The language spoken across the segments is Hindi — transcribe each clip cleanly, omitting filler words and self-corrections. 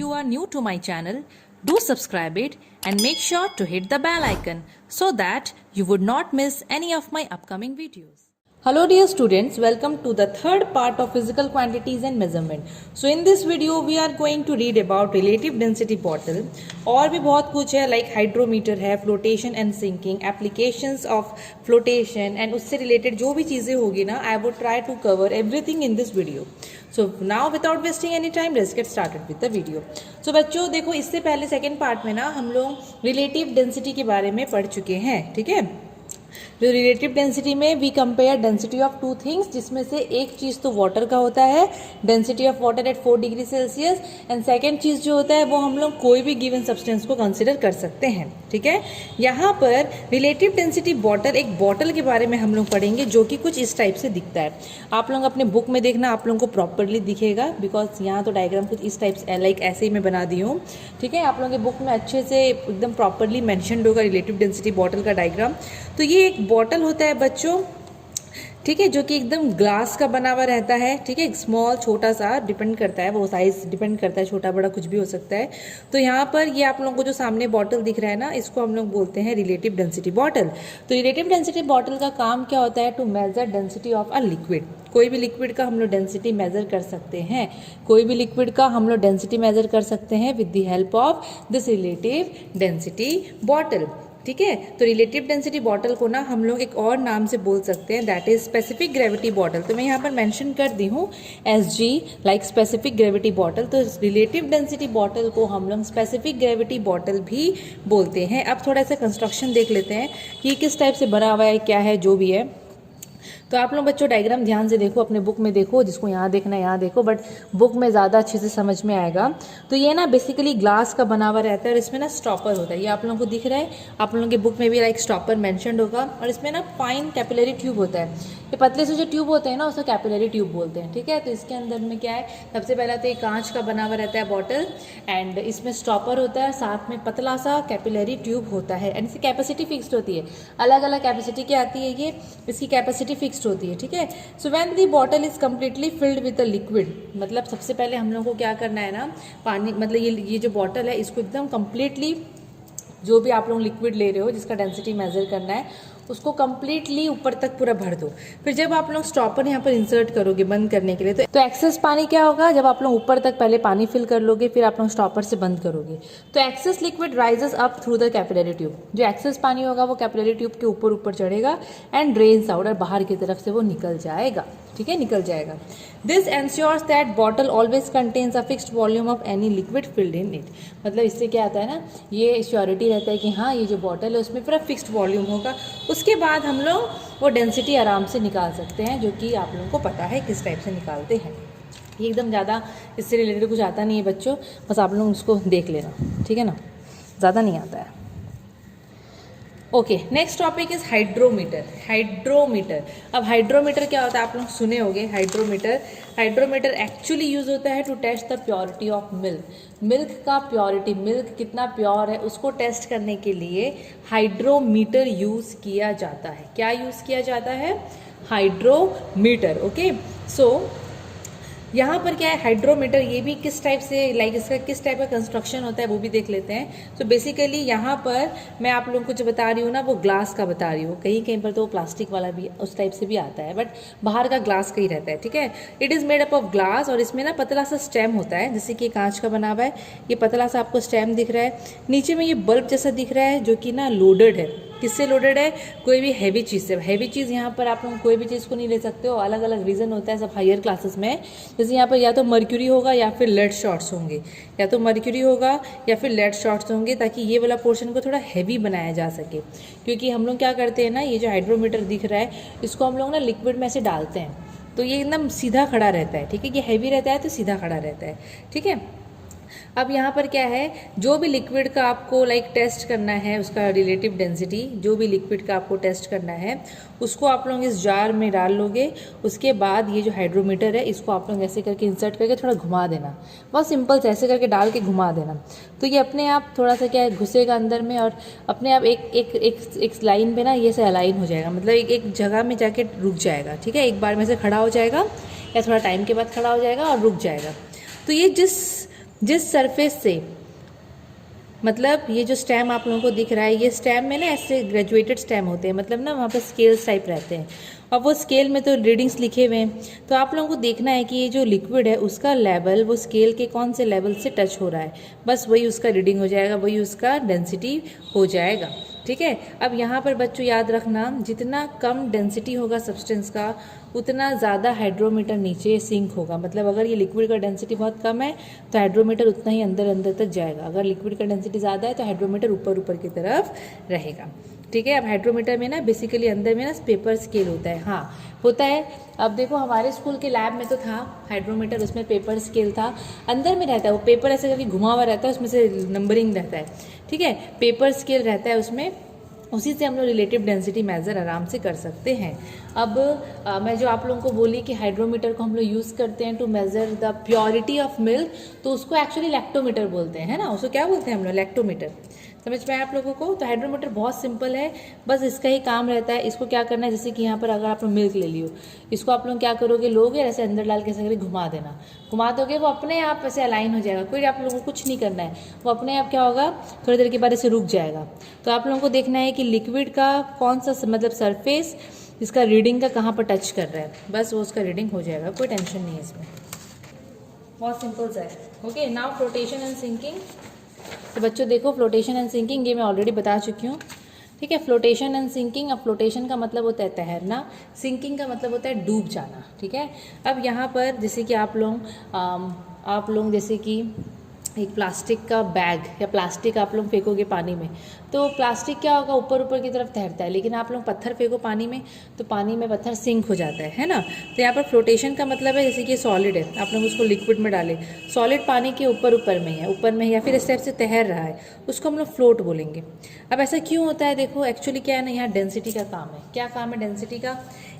you are new to my channel, do subscribe it and make sure to hit the bell icon so that you would not miss any of my upcoming videos. Hello dear students, welcome to the third part of physical quantities and measurement. So in this video we are going to read about relative density bottle. और भी बहुत कुछ है like hydrometer है, flotation and sinking, applications of flotation and उससे related जो भी चीज़ें होगी ना I would try to cover everything in this video. So now without wasting any time let's get started with the video. So बच्चों देखो इससे पहले सेकेंड पार्ट में ना हम लोग रिलेटिव डेंसिटी के बारे में पढ़ चुके हैं, ठीक है। जो रिलेटिव डेंसिटी में we compare density of two things, जिसमें से एक चीज़ तो वाटर का होता है, density of water at 4 degree Celsius, and second चीज़ जो होता है वो हम लोग कोई भी गिवन सब्सटेंस को कंसिडर कर सकते हैं, ठीक है। यहाँ पर रिलेटिव डेंसिटी बॉटल, एक बॉटल के बारे में हम लोग पढ़ेंगे जो कि कुछ इस टाइप से दिखता है। आप लोग अपने बुक में देखना, आप लोगों को प्रॉपरली दिखेगा, बिकॉज यहाँ तो डायग्राम कुछ इस टाइप से लाइक ऐसे ही मैं बना दी हूँ, ठीक है। आप लोगों के बुक में अच्छे से एकदम प्रॉपरली मैंशनड होगा रिलेटिव डेंसिटी बॉटल का डायग्राम। तो ये एक बॉटल होता है बच्चों, ठीक है, जो कि एकदम ग्लास का बना हुआ रहता है, ठीक है। स्मॉल, छोटा सा, डिपेंड करता है, वो साइज डिपेंड करता है, छोटा बड़ा कुछ भी हो सकता है। तो यहाँ पर ये आप लोगों को जो सामने बॉटल दिख रहा है ना, इसको हम लोग बोलते हैं रिलेटिव डेंसिटी बॉटल। तो रिलेटिव डेंसिटी बॉटल का काम क्या होता है? To measure density of a liquid. कोई भी लिक्विड का हम लोग डेंसिटी मेजर कर सकते हैं, कोई भी लिक्विड का हम लोग डेंसिटी मेजर कर सकते हैं with the help of this relative density bottle, ठीक है। तो रिलेटिव डेंसिटी बॉटल को ना हम लोग एक और नाम से बोल सकते हैं, that is specific gravity bottle. तो मैं यहाँ पर मेंशन कर दी हूँ SG, like specific gravity bottle. तो रिलेटिव डेंसिटी बॉटल को हम लोग स्पेसिफिक ग्रेविटी बॉटल भी बोलते हैं। अब थोड़ा सा कंस्ट्रक्शन देख लेते हैं कि किस टाइप से बना हुआ है, क्या है, जो भी है। तो आप लोग बच्चों डायग्राम ध्यान से देखो, अपने बुक में देखो, जिसको यहाँ देखना है यहाँ देखो, बट बुक में ज़्यादा अच्छे से समझ में आएगा। तो ये ना बेसिकली ग्लास का बना हुआ रहता है और इसमें ना स्टॉपर होता है, ये आप लोगों को दिख रहा है, आप लोगों के बुक में भी लाइक स्टॉपर मेंशन्ड होगा। और इसमें ना फाइन कैपिलरी ट्यूब होता है, ये पतले से जो ट्यूब होते हैं ना उसको कैपिलरी ट्यूब बोलते हैं, ठीक है। तो इसके अंदर में क्या है, सबसे पहला तो ये कांच का बना हुआ रहता है बॉटल, एंड इसमें स्टॉपर होता है, साथ में पतला सा कैपिलरी ट्यूब होता है, एंड इसकी कैपेसिटी फिक्स्ड होती है, अलग अलग कैपेसिटी की आती है ये, इसकी कैपेसिटी फिक्स्ड होती है, ठीक है। So when the bottle is completely filled with a liquid, मतलब सबसे पहले हम लोग को क्या करना है ना, पानी मतलब ये जो बॉटल है इसको एकदम कम्प्लीटली, जो भी आप लोग लिक्विड ले रहे हो जिसका डेंसिटी मेजर करना है उसको कम्प्लीटली ऊपर तक पूरा भर दो। फिर जब आप लोग स्टॉपर यहाँ पर इंसर्ट करोगे बंद करने के लिए, तो एक्सेस पानी क्या होगा, जब आप लोग ऊपर तक पहले पानी फिल कर लोगे फिर आप लोग स्टॉपर से बंद करोगे, तो excess liquid rises up through the capillary tube. जो एक्सेस पानी होगा वो कैपिलरी ट्यूब के ऊपर ऊपर चढ़ेगा एंड ड्रेन्स आउट, और बाहर की तरफ से वो निकल जाएगा, ठीक है, निकल जाएगा। This ensures that bottle always contains a fixed volume of any liquid filled in it. मतलब इससे क्या आता है ना, ये श्योरिटी रहता है कि हाँ ये जो बॉटल है उसमें पूरा फिक्स्ड वॉल्यूम होगा। उसके बाद हम लोग वो डेंसिटी आराम से निकाल सकते हैं, जो कि आप लोगों को पता है किस टाइप से निकालते हैं। ये एकदम ज़्यादा इससे रिलेटेड कुछ आता नहीं है बच्चों, बस आप लोग उसको देख लेना, ठीक है ना, ज़्यादा नहीं आता है। Okay, next topic is hydrometer. Hydrometer, अब हाइड्रोमीटर क्या होता है आप लोग सुने होंगे। हाइड्रोमीटर एक्चुअली यूज होता है to test the purity of milk. Milk का प्योरिटी, मिल्क कितना प्योर है उसको टेस्ट करने के लिए हाइड्रोमीटर यूज किया जाता है। क्या यूज किया जाता है? हाइड्रोमीटर। ओके, सो यहाँ पर क्या है, हाइड्रोमीटर ये भी किस टाइप से, लाइक इसका किस टाइप का कंस्ट्रक्शन होता है वो भी देख लेते हैं। तो बेसिकली यहाँ पर मैं आप लोगों को जो बता रही हूँ ना वो ग्लास का बता रही हूँ, कहीं कहीं पर तो प्लास्टिक वाला भी उस टाइप से भी आता है, बट बाहर का ग्लास का ही रहता है, ठीक है। It is made up of glass, और इसमें ना पतला सा स्टेम होता है, जैसे कि कांच का बना हुआ है, ये पतला सा आपको स्टेम दिख रहा है, नीचे में ये बल्ब जैसा दिख रहा है जो कि ना लोडेड है। किससे लोडेड है? कोई भी हैवी चीज़ से। हैवी चीज़ यहाँ पर आप लोग कोई भी चीज़ को नहीं ले सकते हो, अलग अलग रीज़न होता है सब हायर क्लासेस में। जैसे यहाँ पर या तो मर्क्यूरी होगा या फिर लेड शॉर्ट्स होंगे, या तो मर्क्यूरी होगा या फिर लेड शॉर्ट्स होंगे, ताकि ये वाला पोर्शन को थोड़ा हैवी बनाया जा सके। क्योंकि हम लोग क्या करते हैं ना, ये जो हाइड्रोमीटर दिख रहा है इसको हम लोग ना लिक्विड में से डालते हैं, तो ये एकदम सीधा खड़ा रहता है, ठीक है। ये हैवी रहता है तो सीधा खड़ा रहता है, ठीक है। अब यहाँ पर क्या है, जो भी लिक्विड का आपको लाइक टेस्ट करना है उसका रिलेटिव डेंसिटी, जो भी लिक्विड का आपको टेस्ट करना है उसको आप लोग इस जार में डाल लोगे। उसके बाद ये जो हाइड्रोमीटर है इसको आप लोग ऐसे करके इंसर्ट करके थोड़ा घुमा देना, बहुत सिंपल से ऐसे करके डाल के घुमा देना। तो ये अपने आप थोड़ा सा क्या है घुसेगा अंदर में, और अपने आप एक लाइन पे ना ये से अलाइन हो जाएगा, मतलब एक जगह में जाके रुक जाएगा, ठीक है। एक बार में से खड़ा हो जाएगा या थोड़ा टाइम के बाद खड़ा हो जाएगा और रुक जाएगा। तो ये जिस जिस सरफेस से, मतलब ये जो स्टेम आप लोगों को दिख रहा है, ये स्टेम में ना ऐसे ग्रेजुएटेड स्टेम होते हैं, मतलब ना वहाँ पे स्केल्स टाइप रहते हैं, और वो स्केल में तो रीडिंग्स लिखे हुए हैं। तो आप लोगों को देखना है कि ये जो लिक्विड है उसका लेवल वो स्केल के कौन से लेवल से टच हो रहा है, बस वही उसका रीडिंग हो जाएगा, वही उसका डेंसिटी हो जाएगा। ठीक है। अब यहाँ पर बच्चों याद रखना, जितना कम डेंसिटी होगा सब्सटेंस का उतना ज़्यादा हाइड्रोमीटर नीचे सिंक होगा। मतलब अगर ये लिक्विड का डेंसिटी बहुत कम है तो हाइड्रोमीटर उतना ही अंदर अंदर तक जाएगा, अगर लिक्विड का डेंसिटी ज़्यादा है तो हाइड्रोमीटर ऊपर ऊपर की तरफ रहेगा। ठीक है। अब हाइड्रोमीटर में ना बेसिकली अंदर में ना पेपर स्केल होता है, हाँ होता है। अब देखो हमारे स्कूल के लैब में तो था हाइड्रोमीटर, उसमें पेपर स्केल था, अंदर में रहता है वो पेपर ऐसे कभी घुमा हुआ रहता है, उसमें से नंबरिंग रहता है। ठीक है। पेपर स्केल रहता है उसमें, उसी से हम लोग रिलेटिव डेंसिटी मेज़र आराम से कर सकते हैं। अब मैं जो आप लोगों को बोली कि हाइड्रोमीटर को हम लोग यूज़ करते हैं to measure the purity of milk, तो उसको एक्चुअली लैक्टोमीटर बोलते हैं, है ना। उसको क्या बोलते हैं हम लोग? लैक्टोमीटर। समझ में आया आप लोगों को? तो हाइड्रोमीटर बहुत सिंपल है, बस इसका ही काम रहता है। इसको क्या करना है, जैसे कि यहाँ पर अगर आप लोग मिल्क ले लियो, इसको आप लोग क्या करोगे, लोगे ऐसे अंदर डाल के ऐसे घुमा देना, घुमा दोगे वो अपने आप ऐसे अलाइन हो जाएगा, कोई आप लोगों को कुछ नहीं करना है, वो अपने आप क्या होगा थोड़ी देर के बाद ऐसे रुक जाएगा। तो आप लोगों को देखना है कि लिक्विड का कौन सा मतलब सरफेस इसका रीडिंग का कहाँ पर टच कर रहा है, बस वो उसका रीडिंग हो जाएगा, कोई टेंशन नहीं है इसमें, बहुत सिंपल सा है। Okay. Now flotation and sinking. तो बच्चों देखो फ्लोटेशन एंड सिंकिंग ये मैं ऑलरेडी बता चुकी हूँ। ठीक है। फ्लोटेशन एंड सिंकिंग, अब फ्लोटेशन का मतलब होता है तैरना, सिंकिंग का मतलब होता है डूब जाना। ठीक है। अब यहाँ पर जैसे कि आप लोग जैसे कि एक प्लास्टिक का बैग या प्लास्टिक आप लोग फेंकोगे पानी में, तो प्लास्टिक क्या होगा ऊपर ऊपर की तरफ तैरता है, लेकिन आप लोग पत्थर फेंको पानी में तो पानी में पत्थर सिंक हो जाता है ना। तो यहाँ पर फ्लोटेशन का मतलब है जैसे कि सॉलिड है, आप लोग उसको लिक्विड में डाले, सॉलिड पानी के ऊपर ऊपर में है, ऊपर में या फिर इस टाइप से तैर रहा है, उसको हम लोग फ्लोट बोलेंगे। अब ऐसा क्यों होता है, देखो एक्चुअली क्या है ना, यहाँ डेंसिटी का काम है। क्या काम है डेंसिटी का?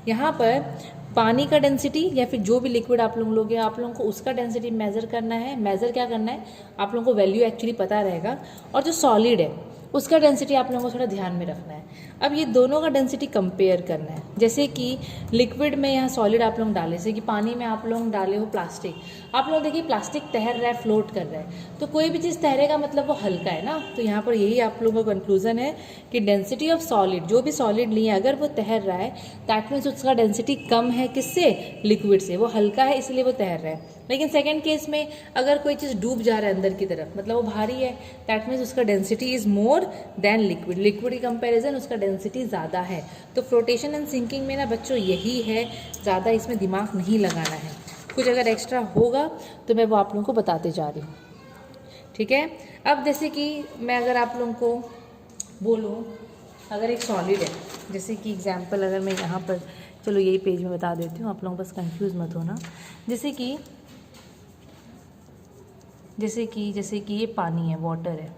यहाँ पर पानी का डेंसिटी या फिर जो भी लिक्विड आप लोग लोगे, आप लोगों को उसका डेंसिटी मेज़र करना है। मेज़र क्या करना है, आप लोगों को वैल्यू एक्चुअली पता रहेगा, और जो सॉलिड है उसका डेंसिटी आप लोगों को थोड़ा ध्यान में रखना है। अब ये दोनों का डेंसिटी कंपेयर करना है। जैसे कि लिक्विड में यहाँ सॉलिड आप लोग डाले, जैसे कि पानी में आप लोग डाले हो प्लास्टिक, आप लोग देखिए प्लास्टिक तैर रहा है, फ्लोट कर रहा है, तो कोई भी चीज़ तैरेगा मतलब वो हल्का है ना। तो यहाँ पर यही आप लोगों का कंक्लूजन है कि डेंसिटी ऑफ सॉलिड, जो भी सॉलिड लिए अगर वो तैर रहा है दैट मीन्स उसका डेंसिटी कम है, किससे? लिक्विड से। वो हल्का है इसलिए वो तैर रहा है। लेकिन सेकेंड केस में अगर कोई चीज़ डूब जा रहा है अंदर की तरफ, मतलब वो भारी है, दैट मीन्स उसका density is more than liquid, liquid की कंपैरिजन उसका डेंसिटी ज़्यादा है। तो फ्लोटेशन एंड सिंकिंग में ना बच्चों यही है, ज़्यादा इसमें दिमाग नहीं लगाना है। कुछ अगर एक्स्ट्रा होगा तो मैं वो आप लोगों को बताते जा रही हूँ। ठीक है। अब जैसे कि मैं अगर आप लोगों को बोलूँ, अगर एक सॉलिड है, जैसे कि एग्जांपल अगर मैं यहाँ पर, चलो यही पेज में बता देती हूँ, आप लोग बस कंफ्यूज मत होना। जैसे कि ये पानी है, वाटर है,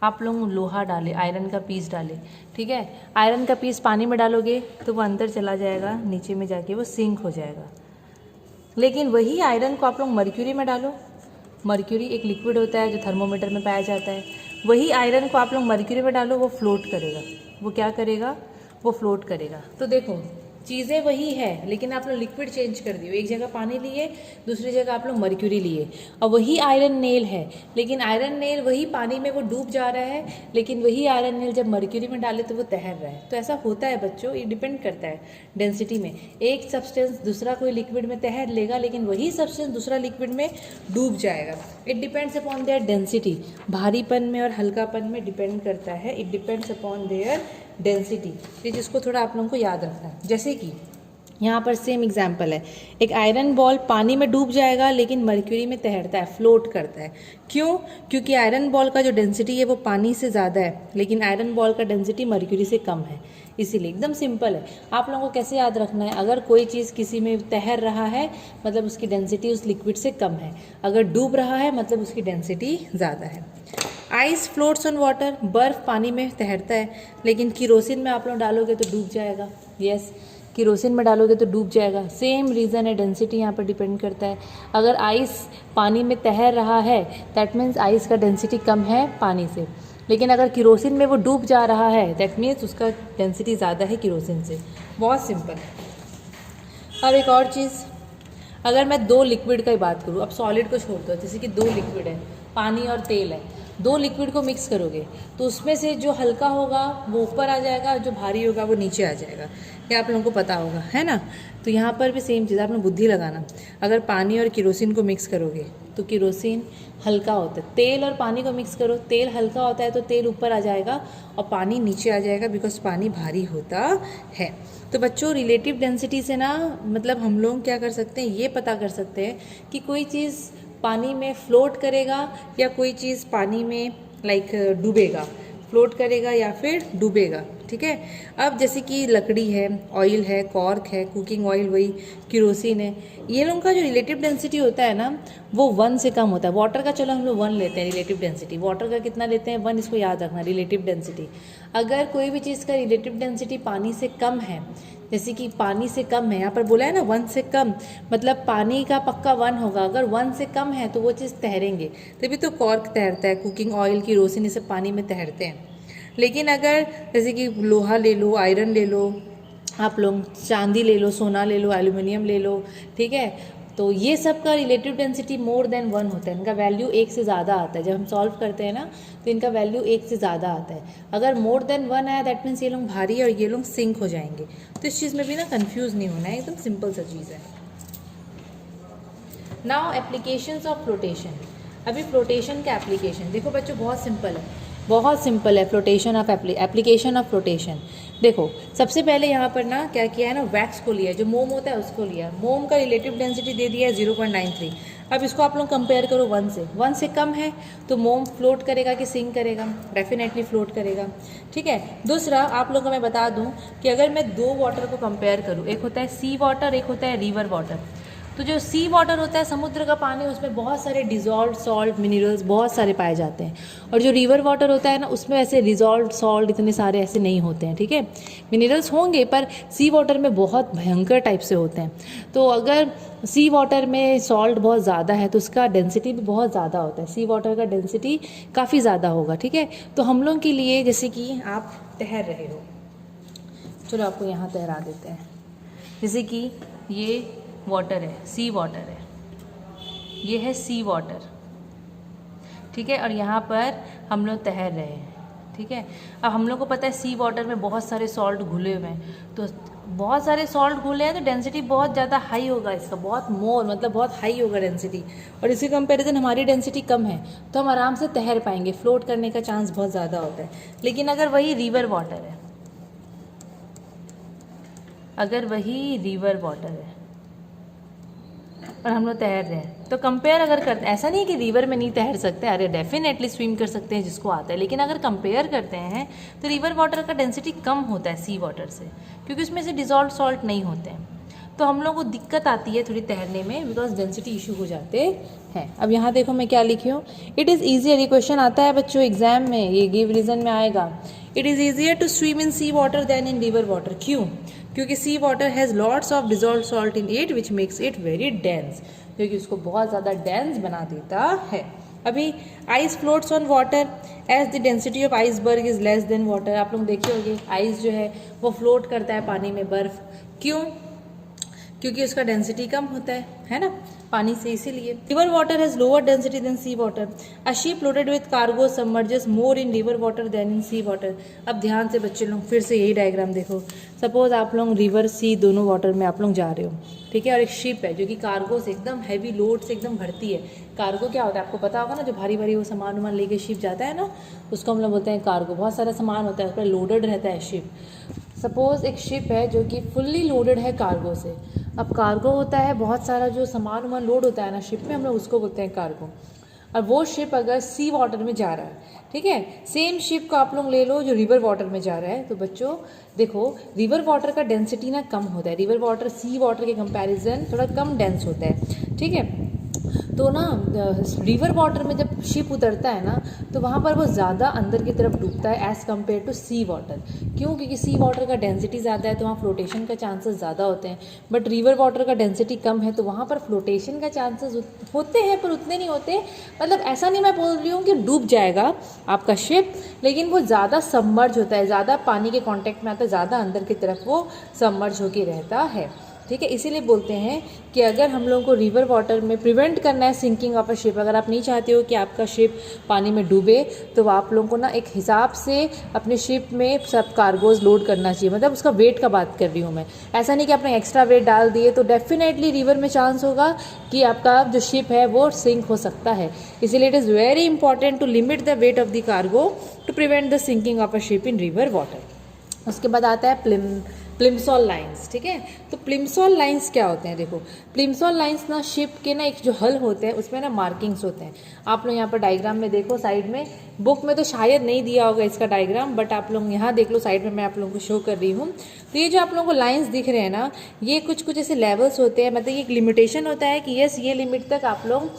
आप लोग लोहा डाले, आयरन का पीस डाले। ठीक है। आयरन का पीस पानी में डालोगे तो वो अंदर चला जाएगा, नीचे में जाके वो सिंक हो जाएगा। लेकिन वही आयरन को आप लोग मर्क्यूरी में डालो, मर्क्यूरी एक लिक्विड होता है जो थर्मोमीटर में पाया जाता है, वही आयरन को आप लोग मर्क्यूरी में डालो, वो फ्लोट करेगा। वो क्या करेगा? वो फ्लोट करेगा। तो देखो चीज़ें वही है, लेकिन आप लोग लिक्विड चेंज कर दिए, एक जगह पानी लिए, दूसरी जगह आप लोग मर्क्यूरी लिए, और वही आयरन नेल है, लेकिन आयरन नेल वही पानी में वो डूब जा रहा है, लेकिन वही आयरन नेल जब मर्क्यूरी में डाले तो वो तैर रहा है। तो ऐसा होता है बच्चों, ये डिपेंड करता है डेंसिटी में। एक सब्सटेंस दूसरा कोई लिक्विड में तैर लेगा, लेकिन वही सब्सटेंस दूसरा लिक्विड में डूब जाएगा। It depends upon their density, भारीपन में और हल्कापन में डिपेंड करता है। It depends upon their density, ये जिसको थोड़ा आप लोगों को याद रखना है। जैसे कि यहाँ पर सेम एग्जाम्पल है, एक आयरन बॉल पानी में डूब जाएगा लेकिन मर्क्यूरी में तैरता है, फ्लोट करता है। क्यों? क्योंकि आयरन बॉल का जो डेंसिटी है वो पानी से ज़्यादा है, लेकिन आयरन बॉल का डेंसिटी मर्क्यूरी से कम है, इसीलिए। एकदम सिंपल है। आप लोगों को कैसे याद रखना है, अगर कोई चीज़ किसी में तैर रहा है मतलब उसकी डेंसिटी उस लिक्विड से कम है, अगर डूब रहा है मतलब उसकी डेंसिटी ज़्यादा है। आइस फ्लोट्स ऑन वाटर, बर्फ़ पानी में तैरता है, लेकिन किरोसिन में आप लोग डालोगे तो डूब जाएगा। यस, किरोसिन में डालोगे तो डूब जाएगा। सेम रीज़न है, डेंसिटी यहाँ पर डिपेंड करता है। अगर आइस पानी में तैर रहा है दैट मीन्स आइस का डेंसिटी कम है पानी से, लेकिन अगर किरोसिन में वो डूब जा रहा है दैट मीन्स उसका डेंसिटी ज़्यादा है किरोसिन से। बहुत सिंपल। अब एक और चीज़, अगर मैं दो लिक्विड का ही बात करूँ, अब सॉलिड को छोड़ दो, जैसे कि दो लिक्विड है, पानी और तेल है, दो लिक्विड को मिक्स करोगे तो उसमें से जो हल्का होगा वो ऊपर आ जाएगा, जो भारी होगा वो नीचे आ जाएगा। ये आप लोगों को पता होगा, है ना। तो यहाँ पर भी सेम चीज़, आपने बुद्धि लगाना। अगर पानी और केरोसिन को मिक्स करोगे तो केरोसिन हल्का होता है, तेल और पानी को मिक्स करो, तेल हल्का होता है तो तेल ऊपर आ जाएगा और पानी नीचे आ जाएगा, बिकॉज पानी भारी होता है। तो बच्चों रिलेटिव डेंसिटी से ना मतलब हम लोग क्या कर सकते हैं, ये पता कर सकते हैं कि कोई चीज़ पानी में फ्लोट करेगा या कोई चीज़ पानी में डूबेगा, फ्लोट करेगा या फिर डूबेगा। ठीक है। अब जैसे कि लकड़ी है, ऑयल है, कॉर्क है, कुकिंग ऑयल वही किरोसिन है, ये लोगों का जो रिलेटिव डेंसिटी होता है ना वो 1 से कम होता है। वाटर का चलो हम लोग 1 लेते हैं रिलेटिव डेंसिटी, वाटर का कितना लेते हैं 1, इसको याद रखना रिलेटिव डेंसिटी। अगर कोई भी चीज़ का रिलेटिव डेंसिटी पानी से कम है, जैसे कि पानी से कम है, यहाँ पर बोला है ना 1 से कम, मतलब पानी का पक्का 1 होगा, अगर 1 से कम है तो वो चीज़ तैरेंगे, तभी तो कॉर्क तैरता है, कुकिंग ऑयल की रोशनी से पानी में तैरते हैं। लेकिन अगर जैसे कि लोहा ले लो, आयरन ले लो, आप लोग चांदी ले लो, सोना ले लो, एल्यूमिनियम ले लो, ठीक है, तो ये सब का रिलेटिव डेंसिटी मोर देन 1 होता है, इनका वैल्यू 1 से ज़्यादा आता है। जब हम सॉल्व करते हैं ना तो इनका वैल्यू 1 से ज़्यादा आता है। अगर मोर देन 1 आया दैट मीन्स ये लोग भारी और ये लोग सिंक हो जाएंगे। तो इस चीज़ में भी ना कंफ्यूज नहीं होना है, एकदम सिंपल सा चीज़ है। Now applications of flotation. अभी फ्लोटेशन का एप्लीकेशन देखो बच्चों, बहुत सिंपल है, बहुत सिंपल है। Flotation of application of flotation देखो, सबसे पहले यहाँ पर ना क्या किया है ना, वैक्स को लिया, जो मोम होता है उसको लिया, मोम का रिलेटिव डेंसिटी दे दिया है 0.93। अब इसको आप लोग कंपेयर करो 1 से कम है तो मोम फ्लोट करेगा कि सिंक करेगा, डेफिनेटली फ्लोट करेगा। ठीक है। दूसरा आप लोगों को मैं बता दूं कि अगर मैं 2 वाटर को कंपेयर करूं, एक होता है सी वाटर, एक होता है रिवर वाटर। तो जो सी वाटर होता है समुद्र का पानी, उसमें बहुत सारे डिजॉल्व सॉल्ट मिनरल्स बहुत सारे पाए जाते हैं, और जो रिवर वाटर होता है ना उसमें ऐसे डिजॉल्व सॉल्ट इतने सारे ऐसे नहीं होते हैं। ठीक है, मिनरल्स होंगे पर सी वाटर में बहुत भयंकर टाइप से होते हैं। तो अगर सी वाटर में सॉल्ट बहुत ज़्यादा है तो उसका डेंसिटी भी बहुत ज़्यादा होता है, सी वाटर का डेंसिटी काफ़ी ज़्यादा होगा। ठीक है, तो हम लोग के लिए जैसे कि आप तैर रहे हो, चलो आपको यहाँ तैरा देते हैं, जैसे कि ये वाटर है, सी वाटर है, ये है सी वाटर। ठीक है, और यहाँ पर हम लोग तैर रहे हैं। ठीक है, अब हम लोग को पता है सी वाटर में बहुत सारे सॉल्ट घुले हुए हैं, तो बहुत सारे सॉल्ट घुले हैं तो डेंसिटी बहुत ज़्यादा हाई होगा इसका, बहुत मोर मतलब बहुत हाई होगा डेंसिटी, और इसी कंपैरिजन हमारी डेंसिटी कम है तो हम आराम से तैर पाएंगे, फ्लोट करने का चांस बहुत ज़्यादा होता है। लेकिन अगर वही रिवर वाटर है, अगर वही रिवर वाटर है और हम लोग तैर रहे हैं, तो कंपेयर अगर करते हैं, ऐसा नहीं कि रिवर में नहीं तैर सकते, अरे डेफिनेटली स्विम कर सकते हैं जिसको आता है, लेकिन अगर कंपेयर करते हैं तो रिवर वाटर का डेंसिटी कम होता है सी वाटर से, क्योंकि उसमें से डिजॉल्व सॉल्ट नहीं होते हैं। तो हम लोग को दिक्कत आती है थोड़ी तैरने में, बिकॉज डेंसिटी इशू हो जाते हैं। अब यहाँ देखो मैं क्या लिखी हूँ, इट इज़ ईजियर, ये क्वेश्चन आता है बच्चों एग्जाम में, ये गिव रीजन में आएगा। It is easier to swim in sea water than in river water. क्यों? क्योंकि sea water has lots of dissolve salt in it which makes it very dense, क्योंकि उसको बहुत ज़्यादा डेंस बना देता है। अभी ice floats on water as the density of iceberg is less than water. आप लोग देखे होंगे आइस जो है वो फ्लोट करता है पानी में, बर्फ। क्यों? क्योंकि उसका डेंसिटी कम होता है ना, पानी से, इसीलिए। River water has lower density than sea water. A ship loaded with cargo submerges more in river water than in sea water. अब ध्यान से बच्चे लोग फिर से यही डायग्राम देखो, सपोज आप लोग रिवर सी दोनों वाटर में आप लोग जा रहे हो, ठीक है, और एक शिप है जो कि कार्गो से एकदम हैवी लोड से एकदम भरती है। कार्गो क्या होता है आपको पता होगा ना, जो भारी भारी वो सामान वामान लेके शिप जाता है ना, उसको हम लोग बोलते हैं कार्गो। बहुत सारा सामान होता है उस पर, लोडेड रहता है शिप। सपोज एक शिप है जो कि फुल्ली लोडेड है कार्गो से। अब कार्गो होता है बहुत सारा जो सामान वामान लोड होता है ना शिप में, हम लोग उसको बोलते हैं कार्गो। और वो शिप अगर सी वाटर में जा रहा है, ठीक है, सेम शिप को आप लोग ले लो जो रिवर वाटर में जा रहा है, तो बच्चों देखो रिवर वाटर का डेंसिटी ना कम होता है, रिवर वाटर सी वाटर के कंपैरिजन थोड़ा कम डेंस होता है। ठीक है, तो ना रिवर वाटर में जब शिप उतरता है ना तो वहाँ पर वो ज़्यादा अंदर की तरफ डूबता है as compare to sea water. क्यों? क्योंकि सी वाटर का डेंसिटी ज़्यादा है तो वहाँ फ्लोटेशन का चांसेस ज़्यादा होते हैं, बट रिवर वाटर का डेंसिटी कम है तो वहाँ पर फ्लोटेशन का चांसेस होते हैं पर उतने नहीं होते। मतलब ऐसा नहीं मैं बोल रही हूँ कि डूब जाएगा आपका शिप, लेकिन वो ज़्यादा सबमर्ज होता है, ज़्यादा पानी के कॉन्टेक्ट में आता है, ज़्यादा अंदर की तरफ वो सबमर्ज होकर रहता है। ठीक है, इसीलिए बोलते हैं कि अगर हम लोगों को रिवर वाटर में प्रिवेंट करना है सिंकिंग ऑफ अ शिप, अगर आप नहीं चाहते हो कि आपका शिप पानी में डूबे, तो आप लोगों को ना एक हिसाब से अपने शिप में सब कार्गोज लोड करना चाहिए। मतलब उसका वेट का बात कर रही हूँ मैं, ऐसा नहीं कि आपने एक्स्ट्रा वेट डाल दिए तो डेफिनेटली रिवर में चांस होगा कि आपका जो शिप है वो सिंक हो सकता है। इसीलिए it is very important to limit the weight of the cargo to prevent the sinking of a ship in river water. उसके बाद आता है प्लिमसॉल लाइंस। ठीक है, तो प्लिमसॉल लाइंस क्या होते हैं? देखो, प्लिमसॉल लाइंस ना शिप के ना एक जो हल होते हैं उसमें ना मार्किंग्स होते हैं। आप लोग यहाँ पर डायग्राम में देखो, साइड में, बुक में तो शायद नहीं दिया होगा इसका डायग्राम, बट आप लोग यहाँ देख लो, साइड में मैं आप लोगों को शो कर रही हूँ। तो ये जो आप लोगों को लाइंस दिख रहे हैं ना, ये कुछ ऐसे लेवल्स होते हैं, मतलब ये एक लिमिटेशन होता है कि यस ये लिमिट तक आप लोग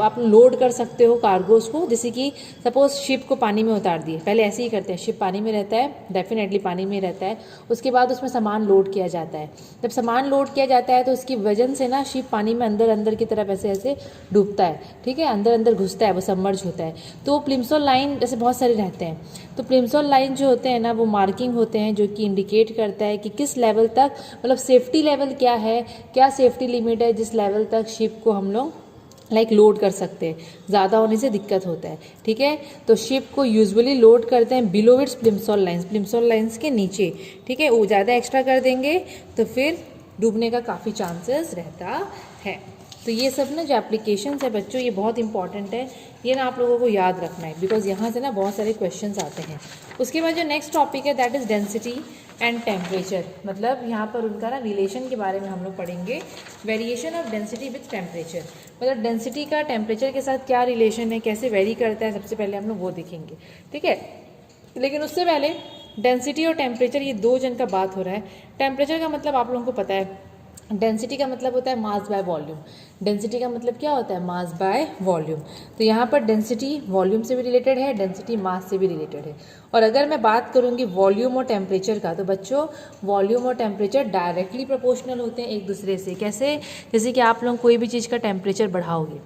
आप लोड कर सकते हो कार्गोज को। जैसे कि सपोज शिप को पानी में उतार दिए, पहले ऐसे ही करते हैं, शिप पानी में रहता है, डेफिनेटली पानी में रहता है, उसके बाद उसमें सामान लोड किया जाता है। जब सामान लोड किया जाता है तो उसकी वजन से ना शिप पानी में अंदर की तरफ ऐसे ऐसे डूबता है। ठीक है, अंदर घुसता है, वो सबमर्ज होता है। तो प्लिमसॉल लाइन जैसे बहुत सारे रहते हैं, तो प्लिमसॉल लाइन जो होते हैं ना वो मार्किंग होते हैं जो कि इंडिकेट करता है कि किस लेवल तक, मतलब सेफ्टी लेवल क्या है, क्या सेफ्टी लिमिट है जिस लेवल तक शिप को हम लोग लोड कर सकते हैं। ज़्यादा होने से दिक्कत होता है। ठीक है, तो शिप को यूजुअली लोड करते हैं बिलो इट्स प्लिमसॉल लाइंस के नीचे। ठीक है, वो ज़्यादा एक्स्ट्रा कर देंगे तो फिर डूबने का काफ़ी चांसेस रहता है। तो ये सब ना जो एप्लीकेशंस है बच्चों, ये बहुत इंपॉर्टेंट है, ये ना आप लोगों को याद रखना है, बिकॉज यहाँ से ना बहुत सारे क्वेश्चंस आते हैं। उसके बाद जो नेक्स्ट टॉपिक है that is density and temperature. मतलब यहाँ पर उनका ना रिलेशन के बारे में हम लोग पढ़ेंगे, variation of density with temperature. मतलब डेंसिटी का टेम्परेचर के साथ क्या रिलेशन है, कैसे वेरी करता है, सबसे पहले हम लोग वो देखेंगे। ठीक है, लेकिन उससे पहले डेंसिटी और टेम्परेचर ये दो जन का बात हो रहा है। टेम्परेचर का मतलब आप लोगों को पता है, डेंसिटी का मतलब होता है मास बाय वॉल्यूम। डेंसिटी का मतलब क्या होता है? मास बाय वॉल्यूम। तो यहाँ पर डेंसिटी वॉल्यूम से भी रिलेटेड है, डेंसिटी मास से भी रिलेटेड है। और अगर मैं बात करूँगी वॉल्यूम और टेम्परेचर का, तो बच्चों वॉल्यूम और टेम्परेचर डायरेक्टली प्रोपोर्शनल होते हैं एक दूसरे से। कैसे? जैसे कि आप लोग कोई भी चीज़ का टेम्परेचर बढ़ाओगे,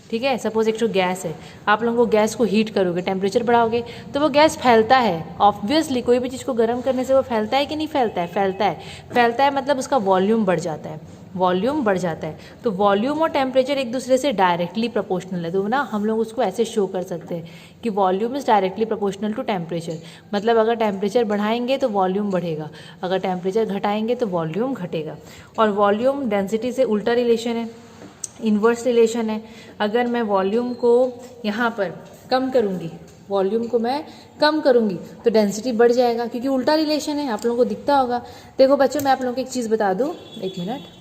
ठीक है, सपोज एक तो गैस है, आप लोगों को गैस को हीट करोगे, टेम्परेचर बढ़ाओगे तो वो गैस फैलता है। ऑब्वियसली कोई भी चीज़ को गर्म करने से वो फैलता है कि नहीं फैलता है? फैलता है मतलब उसका वॉल्यूम बढ़ जाता है, वॉल्यूम बढ़ जाता है। तो वॉल्यूम और टेम्परेचर एक दूसरे से डायरेक्टली प्रोपोर्शनल है। तो ना हम लोग उसको ऐसे शो कर सकते हैं कि volume is directly proportional to temperature. मतलब अगर टेम्परेचर बढ़ाएंगे तो वॉल्यूम बढ़ेगा, अगर टेम्परेचर घटाएंगे तो वॉल्यूम घटेगा। और वॉल्यूम डेंसिटी से उल्टा रिलेशन है, इन्वर्स रिलेशन है। अगर मैं वॉल्यूम को यहाँ पर कम करूँगी, वॉल्यूम को मैं कम करूँगी तो डेंसिटी बढ़ जाएगा, क्योंकि उल्टा रिलेशन है, आप लोगों को दिखता होगा। देखो बच्चों, मैं आप लोगों को एक चीज़ बता दूँ, एक मिनट।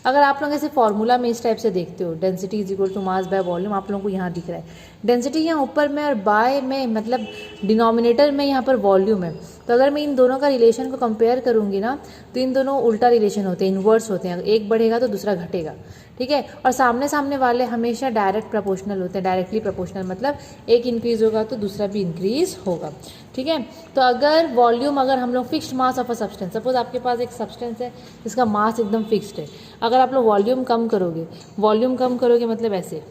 अगर आप लोग ऐसे फॉर्मूला में इस टाइप से देखते हो, density is equal to mass by volume, आप लोगों को यहाँ दिख रहा है डेंसिटी यहाँ ऊपर में और बाय में, मतलब डिनोमिनेटर में यहाँ पर वॉल्यूम है। तो अगर मैं इन दोनों का रिलेशन को कंपेयर करूँगी ना, तो इन दोनों उल्टा रिलेशन होते हैं, इन्वर्स होते हैं। एक बढ़ेगा तो दूसरा घटेगा। ठीक है, और सामने सामने वाले हमेशा डायरेक्ट प्रोपोर्शनल होते हैं, डायरेक्टली प्रोपोर्शनल, मतलब एक इंक्रीज होगा तो दूसरा भी इंक्रीज होगा। ठीक है, तो अगर वॉल्यूम, अगर हम लोग fixed mass of a substance, suppose आपके पास एक सब्सटेंस है जिसका मास एकदम फिक्स्ड है, अगर आप लोग वॉल्यूम कम करोगे मतलब ऐसे,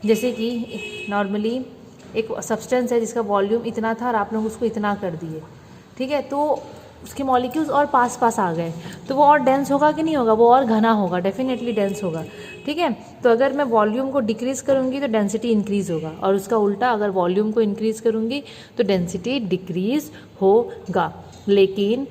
जैसे कि नॉर्मली एक सब्सटेंस है जिसका वॉल्यूम इतना था और आप लोग उसको इतना कर दिए, ठीक है, तो उसके मॉलिक्यूल्स और पास पास आ गए, तो वो और डेंस होगा कि नहीं होगा? वो और घना होगा, डेफिनेटली डेंस होगा। ठीक है, तो अगर मैं वॉल्यूम को डिक्रीज़ करूँगी तो डेंसिटी इंक्रीज़ होगा, और उसका उल्टा अगर वॉल्यूम को इंक्रीज़ करूँगी तो डेंसिटी डिक्रीज़ होगा। लेकिन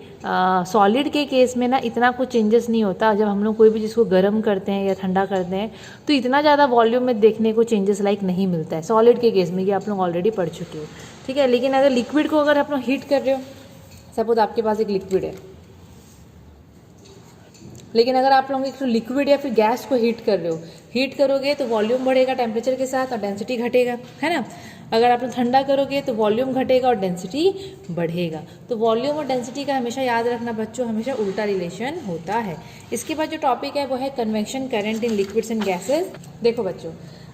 सॉलिड के केस में ना इतना कुछ चेंजेस नहीं होता। जब हम लोग कोई भी चीज़ को गर्म करते हैं या ठंडा करते हैं तो इतना ज़्यादा वॉल्यूम में देखने को चेंजेस नहीं मिलता है सॉलिड के केस में, ये आप लोग ऑलरेडी पढ़ चुके हो। ठीक है, लेकिन अगर लिक्विड को अगर आप लोग हीट कर रहे हो, सपोज आपके पास एक लिक्विड है, लेकिन अगर आप लोग एक लिक्विड या फिर गैस को हीट कर रहे हो, हीट करोगे तो वॉल्यूम बढ़ेगा टेम्परेचर के साथ और डेंसिटी घटेगा, है ना। अगर आप लोग ठंडा करोगे तो वॉल्यूम घटेगा और डेंसिटी बढ़ेगा। तो वॉल्यूम और डेंसिटी का हमेशा याद रखना बच्चों, हमेशा उल्टा रिलेशन होता है। इसके बाद जो टॉपिक है वो है convection current in liquids and gases. देखो बच्चों,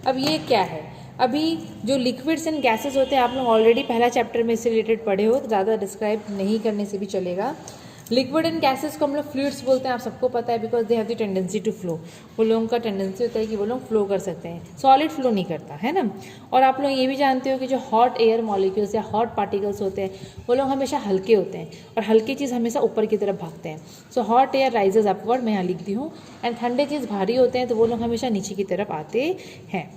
अब ये क्या है, अभी जो लिक्विड्स एंड गैसेज होते हैं आप लोग ऑलरेडी पहला चैप्टर में इससे रिलेटेड पढ़े हो, तो ज़्यादा डिस्क्राइब नहीं करने से भी चलेगा। लिक्विड एंड गैसेस को हम लोग फ्लूइड्स बोलते हैं, आप सबको पता है, because they have the tendency to flow. वो लोगों का टेंडेंसी होता है कि वो लोग फ्लो कर सकते हैं, सॉलिड फ्लो नहीं करता है ना। और आप लोग ये भी जानते हो कि जो हॉट एयर मॉलिक्यूल्स या हॉट पार्टिकल्स होते हैं वो लोग हमेशा हल्के होते हैं, और हल्की चीज़ हमेशा ऊपर की तरफ भागते हैं। So hot air rises upward, मैं यहाँ लिखती हूँ, एंड ठंडे चीज़ भारी होते हैं तो वो लोग हमेशा नीचे की तरफ आते हैं।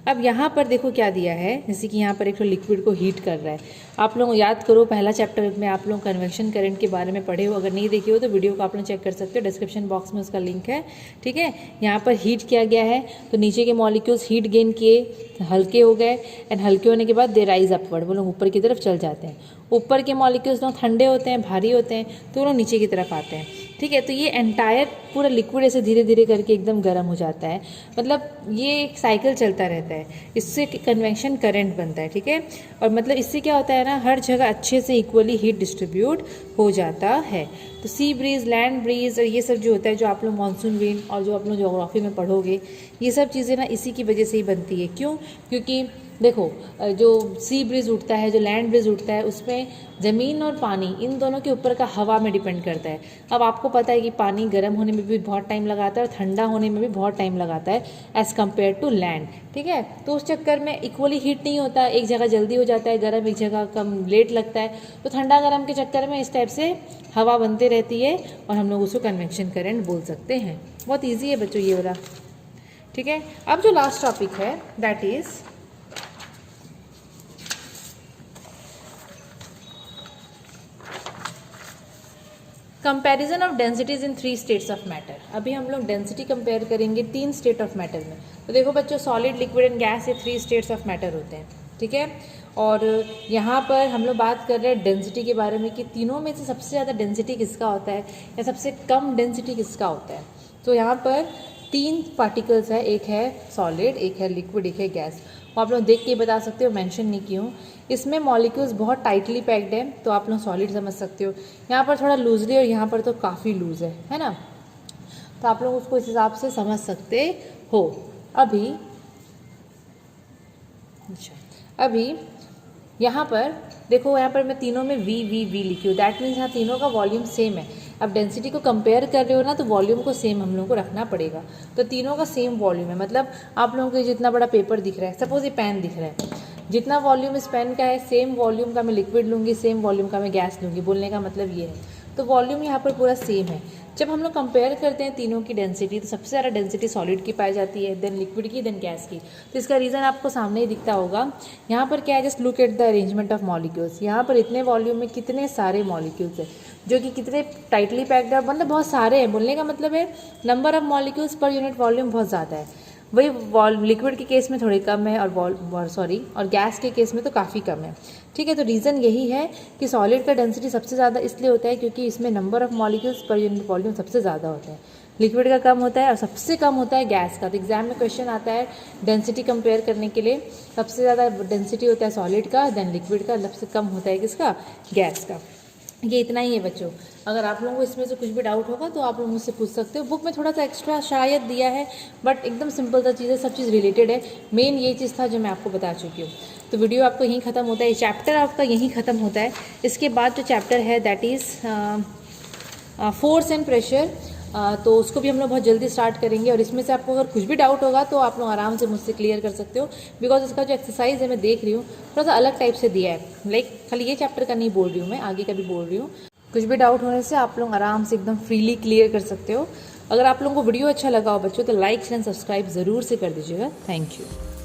अब यहाँ पर देखो क्या दिया है, जैसे कि यहाँ पर एक लिक्विड को हीट कर रहा है। आप लोग याद करो, पहला चैप्टर में आप लोग कन्वेक्शन करंट के बारे में पढ़े हो, अगर नहीं देखे हो तो वीडियो को आप लोग चेक कर सकते हो, डिस्क्रिप्शन बॉक्स में उसका लिंक है, ठीक है। यहाँ पर हीट किया गया है तो नीचे के मॉलिक्यूल्स हीट गेन किए, हल्के हो गए, एंड हल्के होने के बाद दे राइज अपवर्ड, वो लोग ऊपर की तरफ चल जाते हैं। ऊपर के मॉलिक्यूल्स लोग ठंडे होते हैं, भारी होते हैं, तो वो लोग नीचे की तरफ आते हैं, ठीक है। तो ये एंटायर पूरा लिक्विड ऐसे धीरे धीरे करके एकदम गर्म हो जाता है, मतलब ये एक साइकिल चलता रहता है, इससे कन्वेक्शन करंट बनता है, ठीक है। और मतलब इससे क्या होता है ना, हर जगह अच्छे से इक्वली हीट डिस्ट्रीब्यूट हो जाता है। तो सी ब्रीज, लैंड ब्रीज और ये सब जो होता है, जो आप लोग मानसून विंड और जो आप लोग ज्योग्राफी में पढ़ोगे, ये सब चीज़ें ना इसी की वजह से ही बनती है। क्यों? क्योंकि देखो, जो सी ब्रिज उठता है, जो लैंड ब्रिज उठता है, उसमें ज़मीन और पानी इन दोनों के ऊपर का हवा में डिपेंड करता है। अब आपको पता है कि पानी गर्म होने में भी बहुत टाइम लगाता है और ठंडा होने में भी बहुत टाइम लगाता है एज़ कम्पेयर टू लैंड, ठीक है। तो उस चक्कर में इक्वली हीट नहीं होता, एक जगह जल्दी हो जाता है गर्म, एक जगह कम लेट लगता है। तो ठंडा गर्म के चक्कर में इस टाइप से हवा बनती रहती है और हम लोग उसको कन्वेक्शन करंट बोल सकते हैं। बहुत ईजी है बच्चों ये वाला, ठीक है। अब जो लास्ट टॉपिक है that is comparison of densities in 3 states of matter. अभी हम लोग डेंसिटी कंपेयर करेंगे 3 स्टेट ऑफ मैटर में। तो देखो बच्चों, सॉलिड, लिक्विड एंड गैस, ये 3 स्टेट्स ऑफ मैटर होते हैं, ठीक है। और यहाँ पर हम लोग बात कर रहे हैं डेंसिटी के बारे में कि तीनों में से सबसे ज़्यादा डेंसिटी किसका होता है या सबसे कम डेंसिटी किसका होता है। तो यहाँ पर 3 पार्टिकल्स है, एक है सॉलिड, एक है लिक्विड, एक है गैस। वो आप लोग देख के बता सकते हो, मेंशन नहीं की हूँ। इसमें मॉलिक्यूल्स बहुत टाइटली पैक्ड है तो आप लोग सॉलिड समझ सकते हो। यहाँ पर थोड़ा लूजली और यहाँ पर तो काफ़ी लूज है ना। तो आप लोग उसको इस हिसाब से समझ सकते हो। अभी यहाँ पर देखो, यहाँ पर मैं तीनों में वी वी वी लिखी हूँ, दैट मीन्स यहाँ तीनों का वॉल्यूम सेम है। अब डेंसिटी को कंपेयर कर रहे हो ना, तो वॉल्यूम को सेम हम लोगों को रखना पड़ेगा। तो तीनों का सेम वॉल्यूम है, मतलब आप लोगों को जितना बड़ा पेपर दिख रहा है, सपोज ये पेन दिख रहा है, जितना वॉल्यूम इस पेन का है सेम वॉल्यूम का मैं लिक्विड लूँगी, सेम वॉल्यूम का मैं गैस लूँगी। बोलने का मतलब ये है, तो वॉल्यूम यहाँ पर पूरा सेम है। जब हम लोग कंपेयर करते हैं तीनों की डेंसिटी, तो सबसे ज़्यादा डेंसिटी सॉलिड की पाई जाती है, देन लिक्विड की, देन गैस की। तो इसका रीज़न आपको सामने ही दिखता होगा। यहाँ पर क्या है, just look at the arrangement of molecules. यहाँ पर इतने वॉल्यूम में कितने सारे मॉलिक्यूल्स हैं, जो कि कितने टाइटली पैक्ड है, मतलब बहुत सारे हैं। बोलने का मतलब है number of molecules per unit volume बहुत ज़्यादा है। वही लिक्विड के केस में थोड़ी कम है और गैस के केस में तो काफ़ी कम है, ठीक है। तो रीज़न यही है कि सॉलिड का डेंसिटी सबसे ज़्यादा इसलिए होता है क्योंकि इसमें number of molecules per unit volume सबसे ज़्यादा होते हैं। लिक्विड का कम होता है और सबसे कम होता है गैस का। तो एग्जाम में क्वेश्चन आता है डेंसिटी कंपेयर करने के लिए, सबसे ज़्यादा डेंसिटी होता है सॉलिड का, देन लिक्विड का, सबसे कम होता है किसका, गैस का। ये इतना ही है बच्चों। अगर आप लोगों को इसमें से कुछ भी डाउट होगा तो आप लोग मुझसे पूछ सकते हो। बुक में थोड़ा सा एक्स्ट्रा शायद दिया है, बट एकदम सिंपल सा चीज़ है, सब चीज़ रिलेटेड है। मेन ये चीज़ था जो मैं आपको बता चुकी हूँ। तो वीडियो आपको यहीं ख़त्म होता है, चैप्टर आपका यहीं ख़त्म होता है। इसके बाद जो चैप्टर है that is force and pressure, तो उसको भी हम लोग बहुत जल्दी स्टार्ट करेंगे। और इसमें से आपको अगर कुछ भी डाउट होगा तो आप लोग आराम से मुझसे क्लियर कर सकते हो, बिकॉज इसका जो एक्सरसाइज है मैं देख रही हूँ थोड़ा सा अलग टाइप से दिया है। लाइक खाली ये चैप्टर का नहीं बोल रही हूँ मैं, आगे का भी बोल रही हूँ। कुछ भी डाउट होने से आप लोग आराम से एकदम फ्रीली क्लियर कर सकते हो। अगर आप लोगों को वीडियो अच्छा लगा हो बच्चों, तो लाइक एंड सब्सक्राइब ज़रूर से कर दीजिएगा। Thank you.